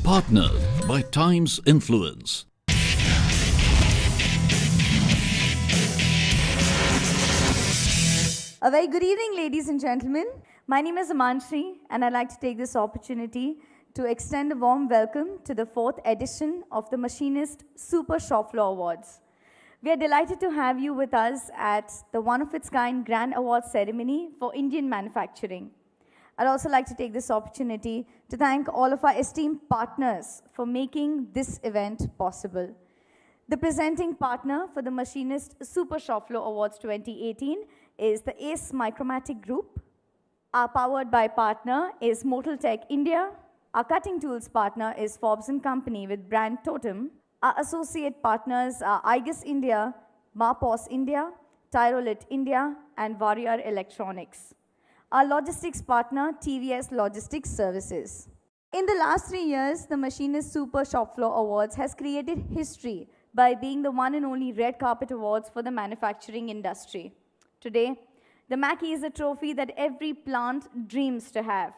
Partnered by Times Influence. A very good evening, ladies and gentlemen. My name is Amanshri, and I'd like to take this opportunity to extend a warm welcome to the 4th edition of the Machinist Super Shopfloor Awards. We are delighted to have you with us at the one-of-its-kind Grand Awards ceremony for Indian manufacturing. I'd also like to take this opportunity to thank all of our esteemed partners for making this event possible. The presenting partner for the Machinist Super Shopfloor Awards 2018 is the ACE Micromatic Group. Our powered by partner is Motul Tech India. Our cutting tools partner is Forbes & Company with brand Totem. Our associate partners are IGUS India, Marpos India, Tyrolit India, and Warrior Electronics. Our logistics partner, TVS Logistics Services. In the last 3 years, the Machinist Super Shopfloor Awards has created history by being the one and only red carpet awards for the manufacturing industry. Today, the Mackie is a trophy that every plant dreams to have.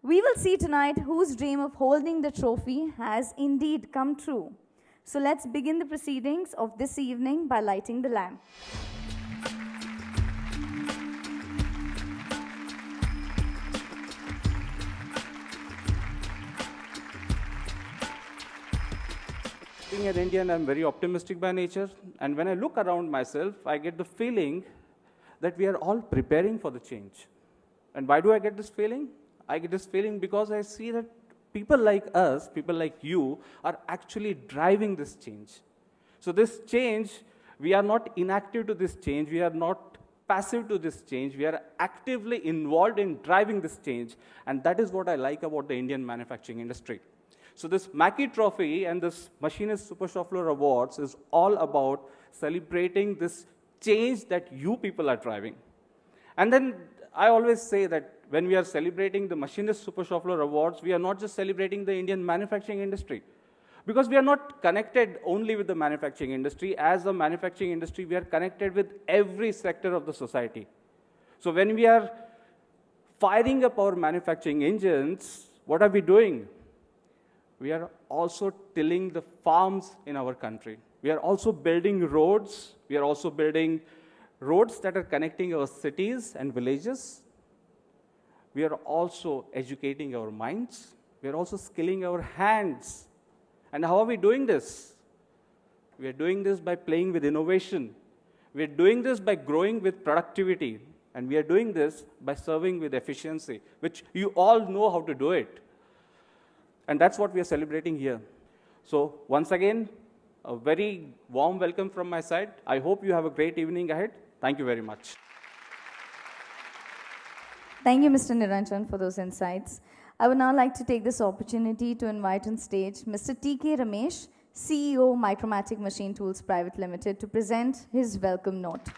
We will see tonight whose dream of holding the trophy has indeed come true. So let's begin the proceedings of this evening by lighting the lamp. Being an Indian, I'm very optimistic by nature, and when I look around myself, I get the feeling that we are all preparing for the change. And why do I get this feeling? I get this feeling because I see that people like us, people like you, are actually driving this change. So this change, we are not inactive to this change, we are not passive to this change, we are actively involved in driving this change, and that is what I like about the Indian manufacturing industry. So this Mackie Trophy and this Machinist Super Shopfloor Awards is all about celebrating this change that you people are driving. And then I always say that when we are celebrating the Machinist Super Shopfloor Awards, we are not just celebrating the Indian manufacturing industry. Because we are not connected only with the manufacturing industry. As a manufacturing industry, we are connected with every sector of the society. So when we are firing up our manufacturing engines, what are we doing? We are also tilling the farms in our country. We are also building roads. We are also building roads that are connecting our cities and villages. We are also educating our minds. We are also skilling our hands. And how are we doing this? We are doing this by playing with innovation. We are doing this by growing with productivity. And we are doing this by serving with efficiency, which you all know how to do it. And that's what we are celebrating here. So once again, a very warm welcome from my side. I hope you have a great evening ahead. Thank you very much. Thank you, Mr. Niranjan, for those insights. I would now like to take this opportunity to invite on stage Mr. T.K. Ramesh, CEO, Micromatic Machine Tools Private Limited, to present his welcome note.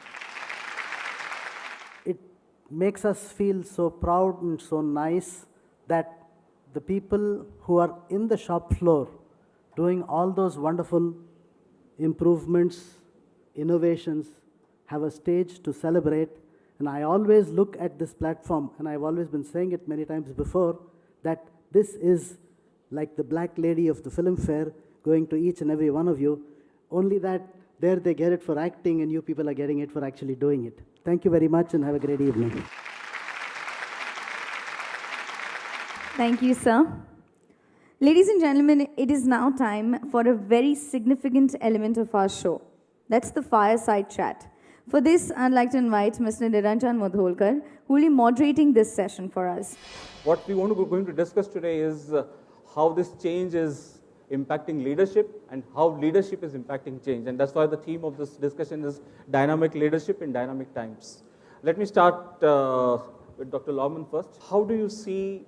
It makes us feel so proud and so nice that the people who are in the shop floor doing all those wonderful improvements, innovations, have a stage to celebrate. And I always look at this platform, and I've always been saying it many times before, that this is like the black lady of the film fair going to each and every one of you, only that there they get it for acting and you people are getting it for actually doing it. Thank you very much and have a great evening. Thank you, sir. Ladies and gentlemen, it is now time for a very significant element of our show. That's the fireside chat. For this, I'd like to invite Mr. Niranjan Modholkar, who will be moderating this session for us. What we going to discuss today is how this change is impacting leadership and how leadership is impacting change. And that's why the theme of this discussion is dynamic leadership in dynamic times. Let me start with Dr. Lauman first. How do you see,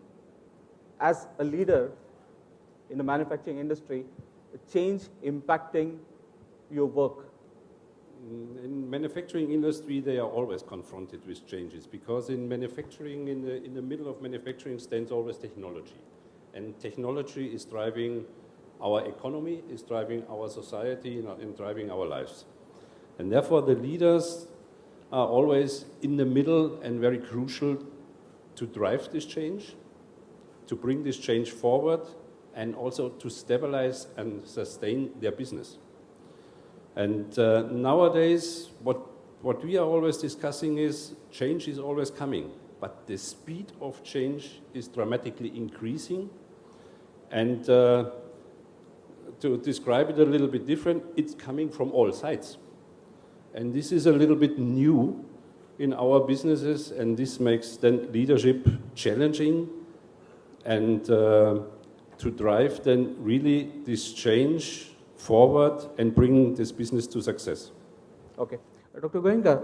as a leader in the manufacturing industry, change impacting your work? In manufacturing industry, they are always confronted with changes because in manufacturing, in the middle of manufacturing stands always technology. And technology is driving our economy, is driving our society, and driving our lives. And therefore, the leaders are always in the middle and very crucial to drive this change, to bring this change forward, and also to stabilize and sustain their business. And nowadays, what we are always discussing is change is always coming, but the speed of change is dramatically increasing. And to describe it a little bit different, it's coming from all sides. And this is a little bit new in our businesses, and this makes then leadership challenging and to drive then really this change forward and bring this business to success. Okay. Dr. Goenka,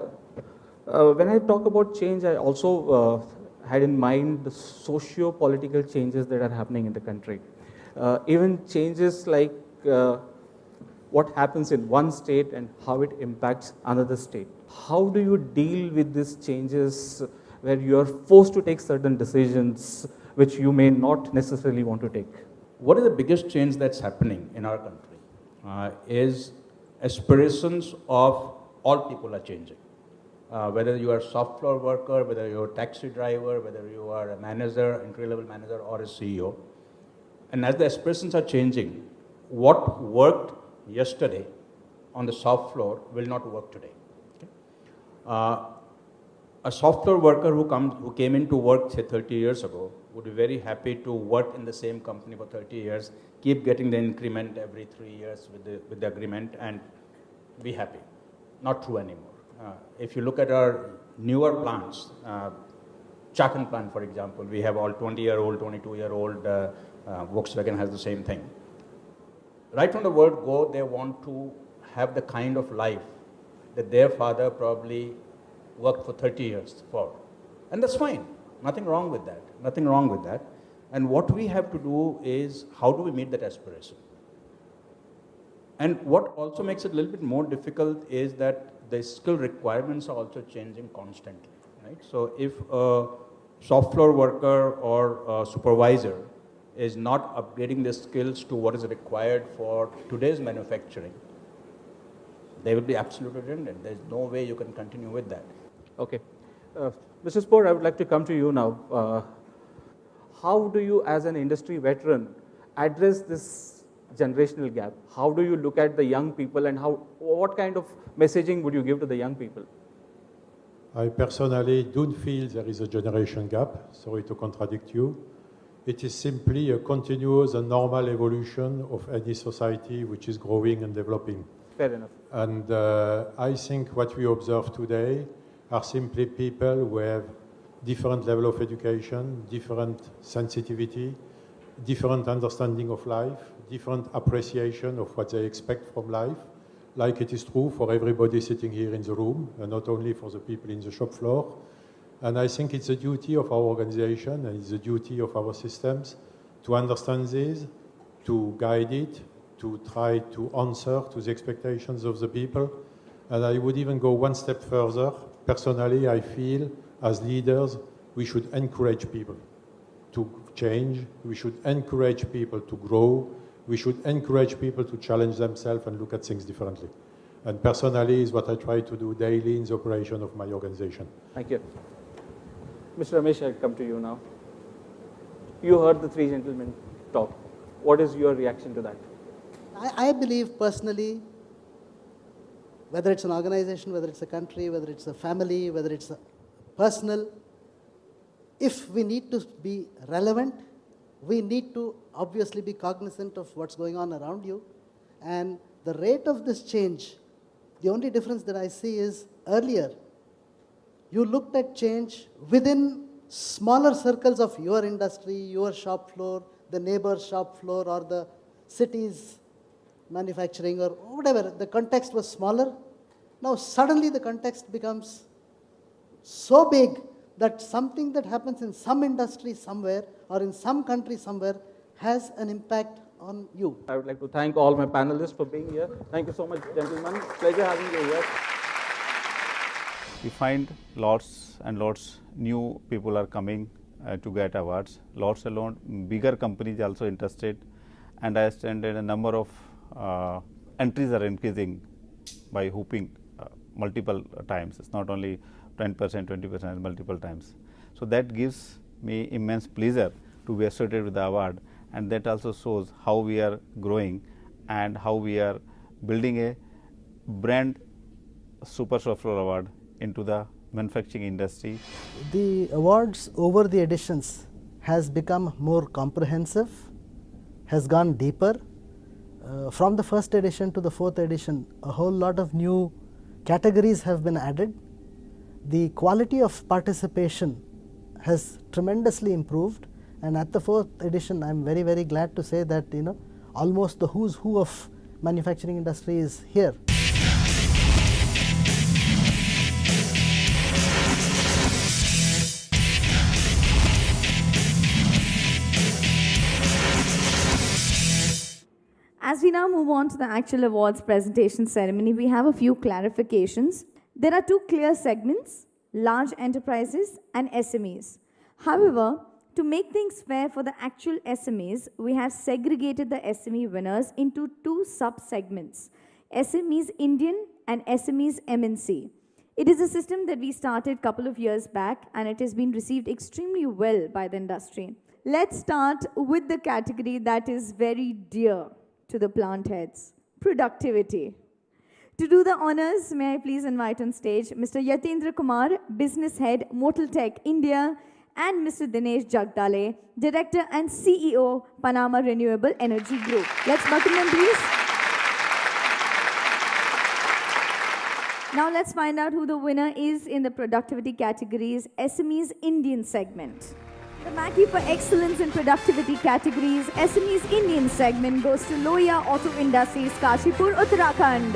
when I talk about change, I also had in mind the socio-political changes that are happening in the country. Even changes like what happens in one state and how it impacts another state. How do you deal with these changes where you are forced to take certain decisions which you may not necessarily want to take? What is the biggest change that's happening in our country is aspirations of all people are changing. Whether you are a shop floor worker, whether you're a taxi driver, whether you are a manager, entry-level manager, or a CEO. And as the aspirations are changing, what worked yesterday on the shop floor will not work today. Okay? A shop floor worker who came into work, say, 30 years ago, would be very happy to work in the same company for 30 years, keep getting the increment every 3 years with the agreement, and be happy. Not true anymore. If you look at our newer plants, Chakan plant, for example, we have all 20-year-old, 22-year-old, Volkswagen has the same thing. Right from the word go, they want to have the kind of life that their father probably worked for 30 years for. And that's fine. Nothing wrong with that. Nothing wrong with that. And what we have to do is, how do we meet that aspiration? And what also makes it a little bit more difficult is that the skill requirements are also changing constantly, right? So if a shop floor worker or a supervisor is not upgrading their skills to what is required for today's manufacturing, they will be absolutely redundant. There's no way you can continue with that. Okay. Mr. Spoor, I would like to come to you now. How do you, as an industry veteran, address this generational gap? How do you look at the young people, and what kind of messaging would you give to the young people? I personally don't feel there is a generation gap. Sorry to contradict you. It is simply a continuous and normal evolution of any society which is growing and developing. Fair enough. And I think what we observe today are simply people who have different level of education, different sensitivity, different understanding of life, different appreciation of what they expect from life, like it is true for everybody sitting here in the room, and not only for the people in the shop floor. And I think it's a duty of our organization and it's a duty of our systems to understand this, to guide it, to try to answer to the expectations of the people. And I would even go one step further. Personally, I feel as leaders, we should encourage people to change. We should encourage people to grow. We should encourage people to challenge themselves and look at things differently. And personally is what I try to do daily in the operation of my organization. Thank you. Mr. Ramesh, I'll come to you now. You heard the three gentlemen talk. What is your reaction to that? I believe personally, whether it's an organization, whether it's a country, whether it's a family, whether it's a personal, if we need to be relevant, we need to obviously be cognizant of what's going on around you. And the rate of this change, the only difference that I see is earlier, you looked at change within smaller circles of your industry, your shop floor, the neighbor's shop floor, or the city's manufacturing, or whatever. The context was smaller. Now suddenly the context becomes so big that something that happens in some industry somewhere or in some country somewhere has an impact on you. I would like to thank all my panelists for being here. Thank you so much, gentlemen. Pleasure having you here. We find lots and lots new people are coming to get awards. Lots alone, bigger companies also interested, and I understand that a number of entries are increasing by hooping multiple times. It's not only 10%, 20%, multiple times. So that gives me immense pleasure to be associated with the award, and that also shows how we are growing and how we are building a brand Super Shopfloor Award into the manufacturing industry. The awards over the editions has become more comprehensive, has gone deeper. From the first edition to the fourth edition, a whole lot of new categories have been added. The quality of participation has tremendously improved, and at the fourth edition, I am very, very glad to say that almost the who's who of manufacturing industry is here. As we now move on to the actual awards presentation ceremony, we have a few clarifications. There are two clear segments, large enterprises and SMEs. However, to make things fair for the actual SMEs, we have segregated the SME winners into two sub-segments, SMEs Indian and SMEs MNC. It is a system that we started a couple of years back, and it has been received extremely well by the industry. Let's start with the category that is very dear to the plant heads, productivity. To do the honors, may I please invite on stage Mr. Yatendra Kumar, Business Head, Motel Tech India, and Mr. Dinesh Jagdale, Director and CEO, Panama Renewable Energy Group. Let's welcome them, please. Now let's find out who the winner is in the productivity categories, SMEs Indian segment. The Mackie for Excellence in Productivity categories, SMEs Indian segment goes to Loya Auto Industries, Kashipur, Uttarakhand.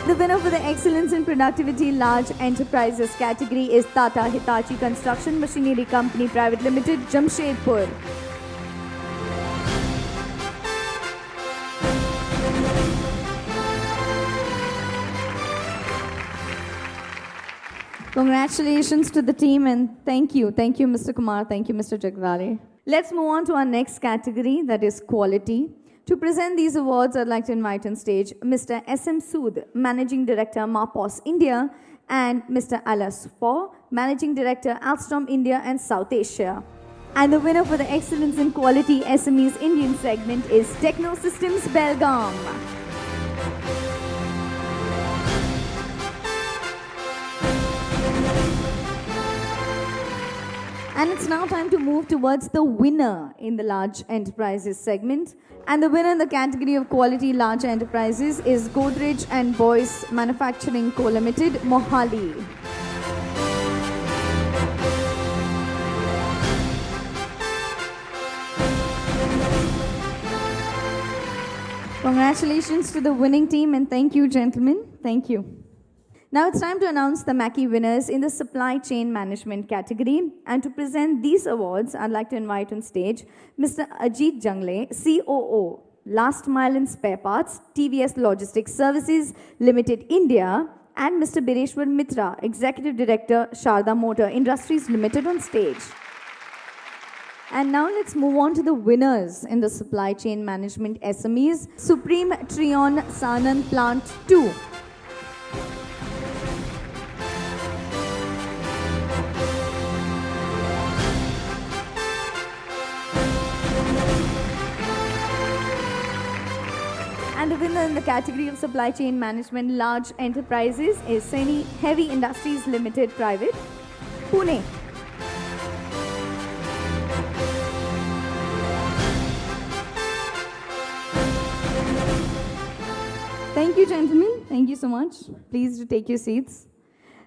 The winner for the Excellence in Productivity Large Enterprises category is Tata Hitachi Construction Machinery Company Private Limited, Jamshedpur. Congratulations to the team, and thank you. Thank you, Mr. Kumar. Thank you, Mr. Jagdale. Let's move on to our next category, that is quality. To present these awards, I'd like to invite on stage Mr. S.M. Sood, Managing Director, Marpos India, and Mr. Alas Paul, Managing Director, Alstom India and South Asia. And the winner for the Excellence in Quality SMEs Indian segment is Techno Systems Belgaum. And it's now time to move towards the winner in the Large Enterprises segment. And the winner in the category of Quality Large Enterprises is Godrej and Boyce Manufacturing Co. Limited, Mohali. Congratulations to the winning team, and thank you, gentlemen. Thank you. Now it's time to announce the Mackie winners in the Supply Chain Management category. And to present these awards, I'd like to invite on stage Mr. Ajit Jangle, COO, Last Mile and Spare Parts, TVS Logistics Services Limited, India, and Mr. Bireshwar Mitra, Executive Director, Sharda Motor Industries Limited, on stage. And now let's move on to the winners in the Supply Chain Management SMEs, Supreme Trion Sanand Plant 2. And the winner in the category of Supply Chain Management Large Enterprises is Seni Heavy Industries Limited Private, Pune. Thank you, gentlemen. Thank you so much. Please do take your seats.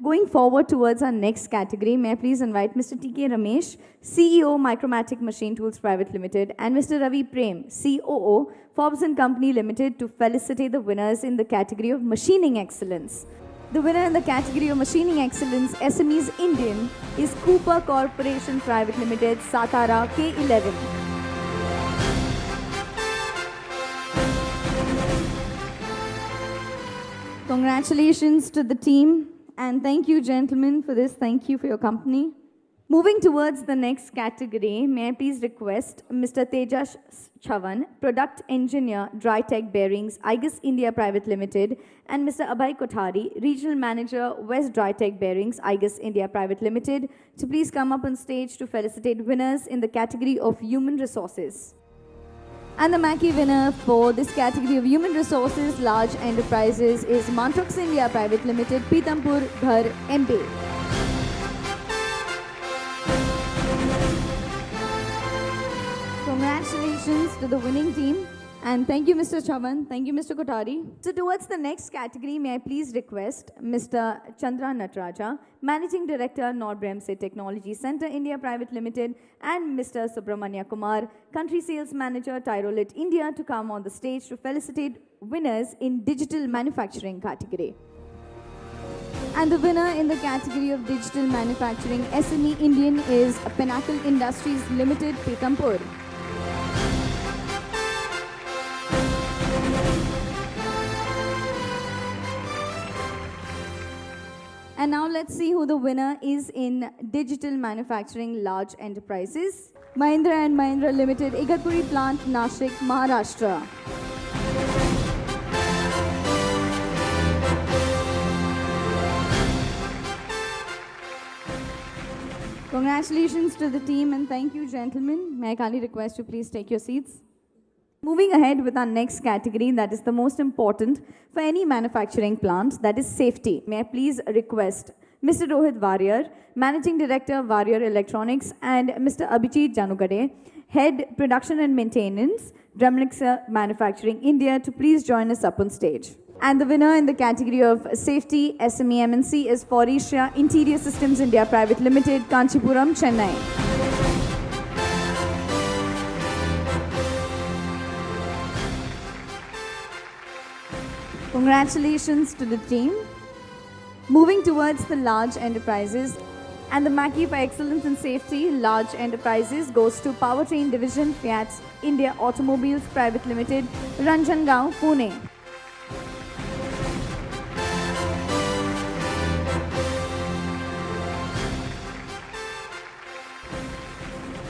Going forward towards our next category, may I please invite Mr. T.K. Ramesh, CEO, Micromatic Machine Tools Private Limited, and Mr. Ravi Prem, COO, Forbes & Company Limited, to felicitate the winners in the category of Machining Excellence. The winner in the category of Machining Excellence, SMEs Indian, is Cooper Corporation Private Limited, Satara, K11. Congratulations to the team, and thank you, gentlemen, for this. Thank you for your company. Moving towards the next category, may I please request Mr. Tejas Chavan, Product Engineer, Dry Tech Bearings, IGUS India Private Limited, and Mr. Abhay Kothari, Regional Manager, West Dry Tech Bearings, IGUS India Private Limited, to please come up on stage to felicitate winners in the category of Human Resources. And the Mackey winner for this category of Human Resources Large Enterprises is Mantrox India Private Limited, Pitampur, Dhar, MP. Congratulations to the winning team, and thank you, Mr. Chavan. Thank you, Mr. Kothari. So towards the next category, may I please request Mr. Chandra Natraja, Managing Director, Nordbremse Technology Center India Private Limited, and Mr. Subramanya Kumar, Country Sales Manager, Tyrolit India, to come on the stage to felicitate winners in Digital Manufacturing category. And the winner in the category of Digital Manufacturing SME Indian is Pinnacle Industries Limited, Pitampur. And now let's see who the winner is in Digital Manufacturing Large Enterprises. Mahindra & Mahindra Limited, Igatpuri Plant, Nashik, Maharashtra. Congratulations to the team, and thank you, gentlemen. May I kindly request you please take your seats. Moving ahead with our next category, that is the most important for any manufacturing plant, that is safety. May I please request Mr. Rohit Warrior, Managing Director, Warrior Electronics, and Mr. Abhijit Janugade, Head Production and Maintenance, Drumlixer Manufacturing India, to please join us up on stage. And the winner in the category of Safety SME MNC is Faurecia Interior Systems India Private Limited, Kanchipuram, Chennai. Congratulations to the team. Moving towards the large enterprises, and the Mackey for Excellence in Safety Large Enterprises goes to Powertrain Division, Fiat India Automobiles Private Limited, Ranjangaon, Pune.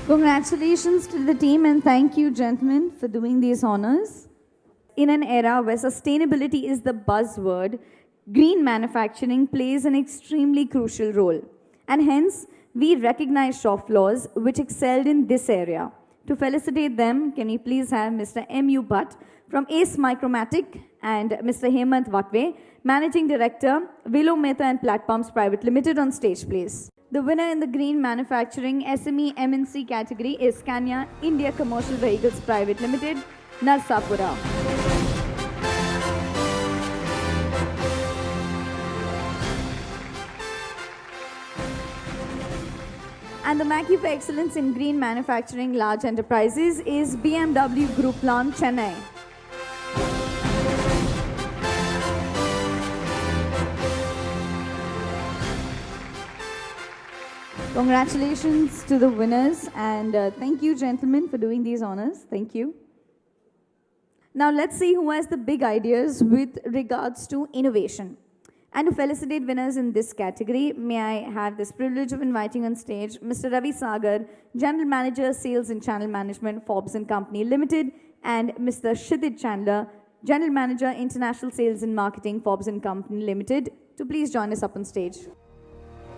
Congratulations to the team, and thank you, gentlemen, for doing these honors. In an era where sustainability is the buzzword, green manufacturing plays an extremely crucial role. And hence, we recognize Shopfloors which excelled in this area. To felicitate them, can we please have Mr. M.U. Bhatt from Ace Micromatic and Mr. Hemant Vatve, Managing Director, Velo Mehta and Platforms Private Limited, on stage, please. The winner in the Green Manufacturing SME MNC category is Scania India Commercial Vehicles Private Limited, Narsapura. And the Mackey for Excellence in Green Manufacturing Large Enterprises is BMW Group Plant, Chennai. Congratulations to the winners, and thank you, gentlemen, for doing these honors. Thank you. Now let's see who has the big ideas with regards to innovation. And to felicitate winners in this category, may I have this privilege of inviting on stage Mr. Ravi Sagar, General Manager, Sales and Channel Management, Forbes & Company Limited, and Mr. Kshitij Chandler, General Manager, International Sales and Marketing, Forbes & Company Limited, to please join us up on stage.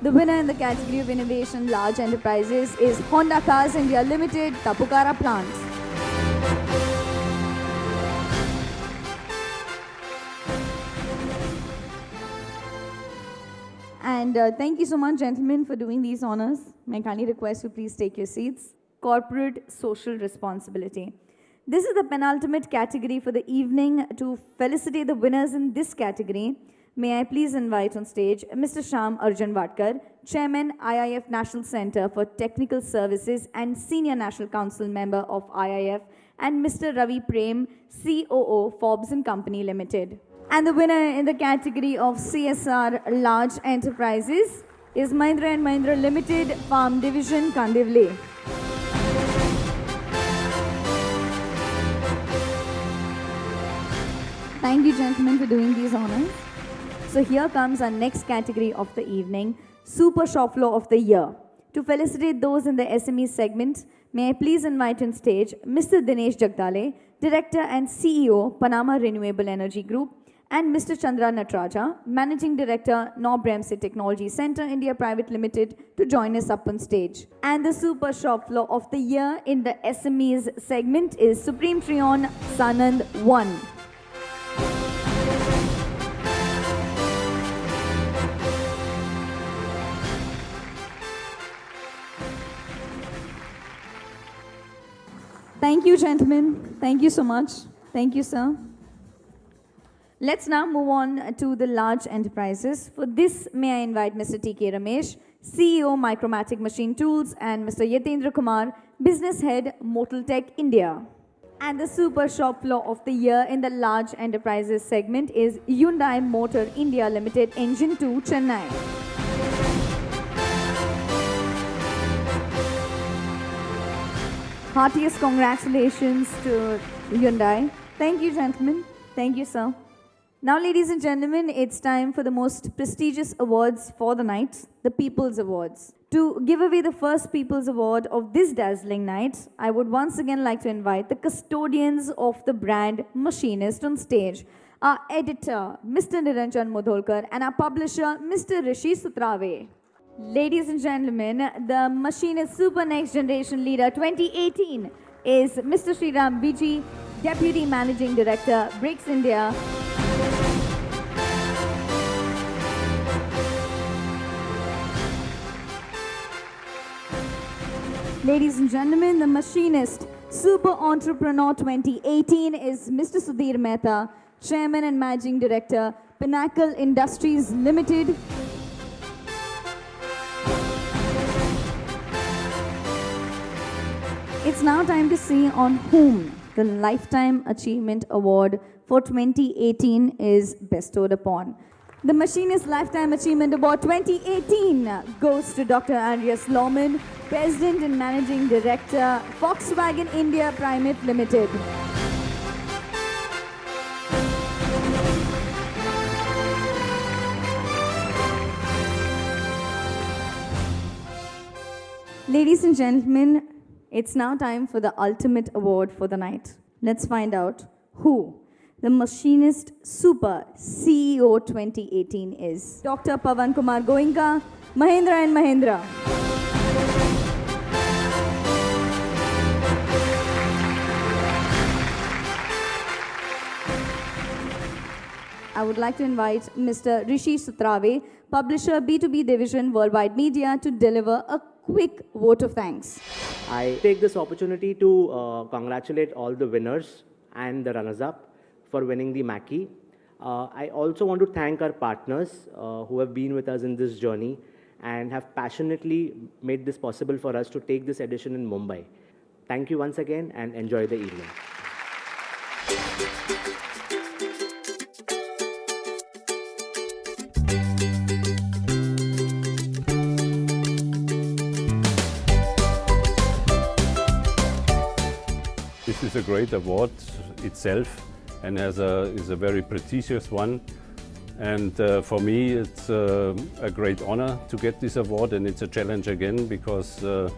The winner in the category of Innovation Large Enterprises is Honda Cars India Limited, Tapukara Plant. And thank you so much, gentlemen, for doing these honors. May I kindly request you please take your seats. Corporate Social Responsibility. This is the penultimate category for the evening. To felicitate the winners in this category, may I please invite on stage Mr. Shyam Arjun Vadkar, Chairman, IIF National Center for Technical Services and Senior National Council Member of IIF, and Mr. Ravi Prem, COO, Forbes & Company Limited. And the winner in the category of CSR Large Enterprises is Mahindra & Mahindra Limited, Farm Division, Kandivli. Thank you, gentlemen, for doing these honors. So here comes our next category of the evening, Super Shop Floor of the Year. To felicitate those in the SME segment, may I please invite on stage Mr. Dinesh Jagdale, Director and CEO, Panama Renewable Energy Group, and Mr. Chandra Natraja, Managing Director, Nobremse Technology Center India Private Limited, to join us up on stage. And the Super Shop Floor of the Year in the SMEs segment is Supreme Trion Sanand 1. Thank you, gentlemen. Thank you so much. Thank you, sir. Let's now move on to the large enterprises. For this, may I invite Mr. T.K. Ramesh, CEO, Micromatic Machine Tools, and Mr. Yatendra Kumar, Business Head, Motul Tech India. And the Super Shop Floor of the Year in the large enterprises segment is Hyundai Motor India Limited, Engine 2, Chennai. Heartiest congratulations to Hyundai. Thank you, gentlemen. Thank you, sir. Now, ladies and gentlemen, it's time for the most prestigious awards for the night, the People's Awards. To give away the first People's Award of this dazzling night, I would once again like to invite the custodians of the brand Machinist on stage, our editor, Mr. Niranjan Mudholkar, and our publisher, Mr. Rishi Sutrave. Ladies and gentlemen, the Machinist Super Next Generation Leader 2018 is Mr. Sriram Viji, Deputy Managing Director, Bricks India. Ladies and gentlemen, the Machinist Super Entrepreneur 2018 is Mr. Sudhir Mehta, Chairman and Managing Director, Pinnacle Industries Limited. It's now time to see on whom the Lifetime Achievement Award for 2018 is bestowed upon. The Machinist Lifetime Achievement Award 2018 goes to Dr. Andreas Lohmann, President and Managing Director, Volkswagen India Private Limited. Ladies and gentlemen, it's now time for the ultimate award for the night. Let's find out who the Machinist Super CEO 2018 is. Dr. Pawan Kumar Goenka, Mahindra & Mahindra. I would like to invite Mr. Rishi Sutrave, Publisher B2B Division Worldwide Media, to deliver a quick vote of thanks. I take this opportunity to congratulate all the winners and the runners-up for winning the Mackie. I also want to thank our partners who have been with us in this journey and have passionately made this possible for us to take this edition in Mumbai. Thank you once again and enjoy the evening. This is a great award itself and is a very prestigious one. And for me, it's a great honor to get this award, and it's a challenge again because the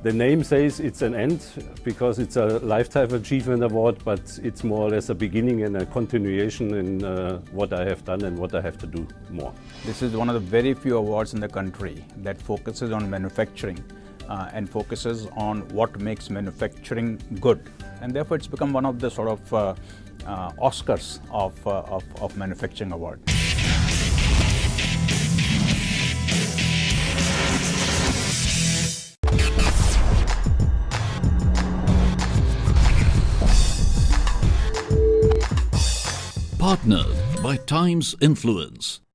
name says it's an end, because it's a Lifetime Achievement Award, but it's more or less a beginning and a continuation in what I have done and what I have to do more. This is one of the very few awards in the country that focuses on manufacturing and focuses on what makes manufacturing good. And therefore, it's become one of the sort of Oscars of manufacturing award. Partnered by Times Influence.